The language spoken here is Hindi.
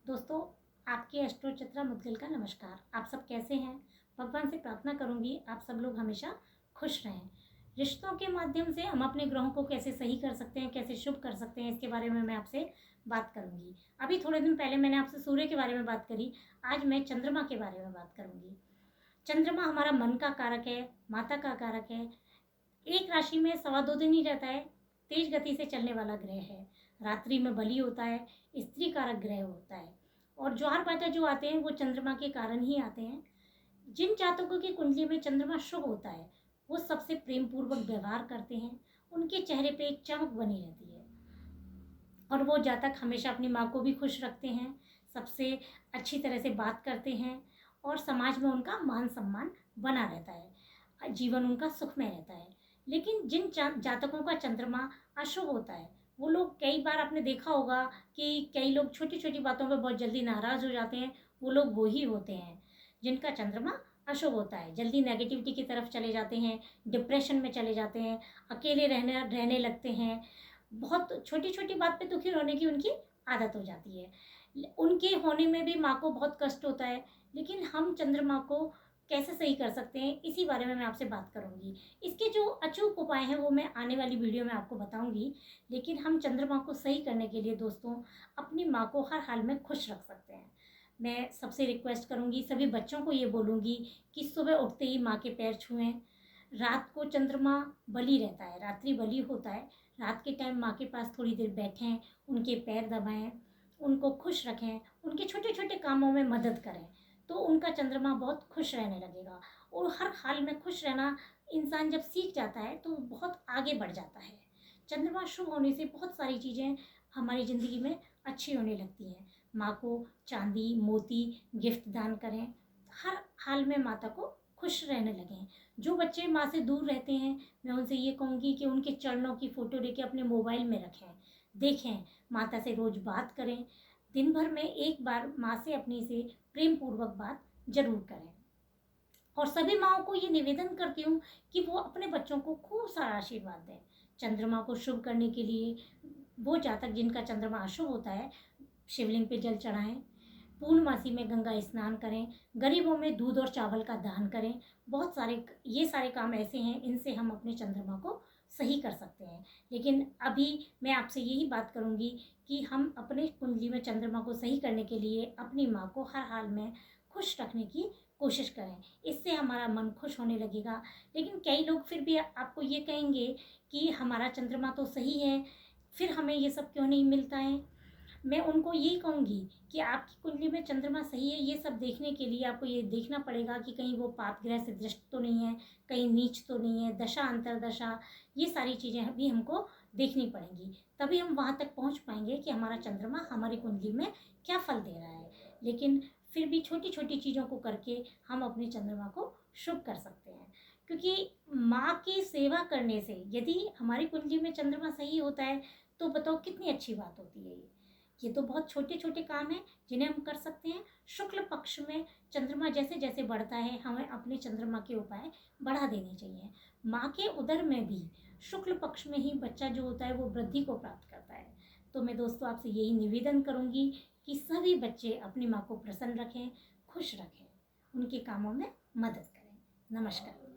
दोस्तों, आपके एस्ट्रो चित्रा मुद्गल का नमस्कार। आप सब कैसे हैं? भगवान से प्रार्थना करूंगी आप सब लोग हमेशा खुश रहें। रिश्तों के माध्यम से हम अपने ग्रहों को कैसे सही कर सकते हैं, कैसे शुभ कर सकते हैं, इसके बारे में मैं आपसे बात करूंगी। अभी थोड़े दिन पहले मैंने आपसे सूर्य के बारे में बात करी, आज मैं चंद्रमा के बारे में बात करूंगी। चंद्रमा हमारा मन का कारक है, माता का कारक है। एक राशि में 2.25 दिन ही रहता है, तेज गति से चलने वाला ग्रह है। रात्रि में बली होता है, स्त्री कारक ग्रह होता है। और ज्वार भाटा जो आते हैं वो चंद्रमा के कारण ही आते हैं। जिन जातकों की कुंडली में चंद्रमा शुभ होता है वो सबसे प्रेम पूर्वक व्यवहार करते हैं, उनके चेहरे पे एक चमक बनी रहती है और वो जातक हमेशा अपनी माँ को भी खुश रखते हैं, सबसे अच्छी तरह से बात करते हैं और समाज में उनका मान सम्मान बना रहता है, जीवन उनका सुखमय रहता है। लेकिन जिन जातकों का चंद्रमा अशुभ होता है वो लोग, कई बार आपने देखा होगा कि कई लोग छोटी छोटी बातों पे बहुत जल्दी नाराज हो जाते हैं, वो लोग वो ही होते हैं जिनका चंद्रमा अशुभ होता है। जल्दी नेगेटिविटी की तरफ चले जाते हैं, डिप्रेशन में चले जाते हैं, अकेले रहने लगते हैं, बहुत छोटी छोटी बात पे दुखी होने की उनकी आदत हो जाती है। उनके होने में भी माँ को बहुत कष्ट होता है। लेकिन हम चंद्रमा को कैसे सही कर सकते हैं, इसी बारे में मैं आपसे बात करूंगी। इसके जो अचूक उपाय हैं वो मैं आने वाली वीडियो में आपको बताऊंगी। लेकिन हम चंद्रमा को सही करने के लिए दोस्तों अपनी माँ को हर हाल में खुश रख सकते हैं। मैं सबसे रिक्वेस्ट करूंगी, सभी बच्चों को ये बोलूंगी कि सुबह उठते ही माँ के पैर छुएं। रात को चंद्रमा बली रहता है, रात्रि बली होता है, रात के टाइम माँ के पास थोड़ी देर बैठें, उनके पैर दबाएं, उनको खुश रखें, उनके छोटे छोटे कामों में मदद करें, तो उनका चंद्रमा बहुत खुश रहने लगेगा। और हर हाल में खुश रहना इंसान जब सीख जाता है तो बहुत आगे बढ़ जाता है। चंद्रमा शुभ होने से बहुत सारी चीज़ें हमारी ज़िंदगी में अच्छी होने लगती हैं। माँ को चांदी मोती गिफ्ट दान करें, हर हाल में माता को खुश रहने लगें। जो बच्चे माँ से दूर रहते हैं मैं उनसे ये कहूँगी कि उनके चरणों की फ़ोटो लेके अपने मोबाइल में रखें, देखें, माता से रोज़ बात करें। दिन भर में एक बार माँ से अपनी से प्रेम पूर्वक बात जरूर करें। और सभी माँओं को ये निवेदन करती हूँ कि वो अपने बच्चों को खूब सारा आशीर्वाद दें। चंद्रमा को शुभ करने के लिए वो जातक जिनका चंद्रमा अशुभ होता है शिवलिंग पे जल चढ़ाएं, पूर्णमासी में गंगा स्नान करें, गरीबों में दूध और चावल का दान करें। बहुत सारे ये सारे काम ऐसे हैं, इनसे हम अपने चंद्रमा को सही कर सकते हैं। लेकिन अभी मैं आपसे यही बात करूंगी कि हम अपने कुंडली में चंद्रमा को सही करने के लिए अपनी माँ को हर हाल में खुश रखने की कोशिश करें, इससे हमारा मन खुश होने लगेगा। लेकिन कई लोग फिर भी आपको ये कहेंगे कि हमारा चंद्रमा तो सही है, फिर हमें ये सब क्यों नहीं मिलता है। मैं उनको यही कहूँगी कि आपकी कुंडली में चंद्रमा सही है, ये सब देखने के लिए आपको ये देखना पड़ेगा कि कहीं वो पाप ग्रह से दृष्ट तो नहीं है, कहीं नीच तो नहीं है, दशा अंतरदशा, ये सारी चीज़ें भी हमको देखनी पड़ेंगी। तभी हम वहाँ तक पहुँच पाएंगे कि हमारा चंद्रमा हमारी कुंडली में क्या फल दे रहा है। लेकिन फिर भी छोटी छोटी चीज़ों को करके हम अपने चंद्रमा को शुभ कर सकते हैं। क्योंकि माँ की सेवा करने से यदि हमारी कुंडली में चंद्रमा सही होता है तो बताओ कितनी अच्छी बात होती है। ये तो बहुत छोटे छोटे काम हैं जिन्हें हम कर सकते हैं। शुक्ल पक्ष में चंद्रमा जैसे जैसे बढ़ता है हमें अपने चंद्रमा के उपाय बढ़ा देने चाहिए। माँ के उदर में भी शुक्ल पक्ष में ही बच्चा जो होता है वो वृद्धि को प्राप्त करता है। तो मैं दोस्तों आपसे यही निवेदन करूँगी कि सभी बच्चे अपनी माँ को प्रसन्न रखें, खुश रखें, उनके कामों में मदद करें। नमस्कार।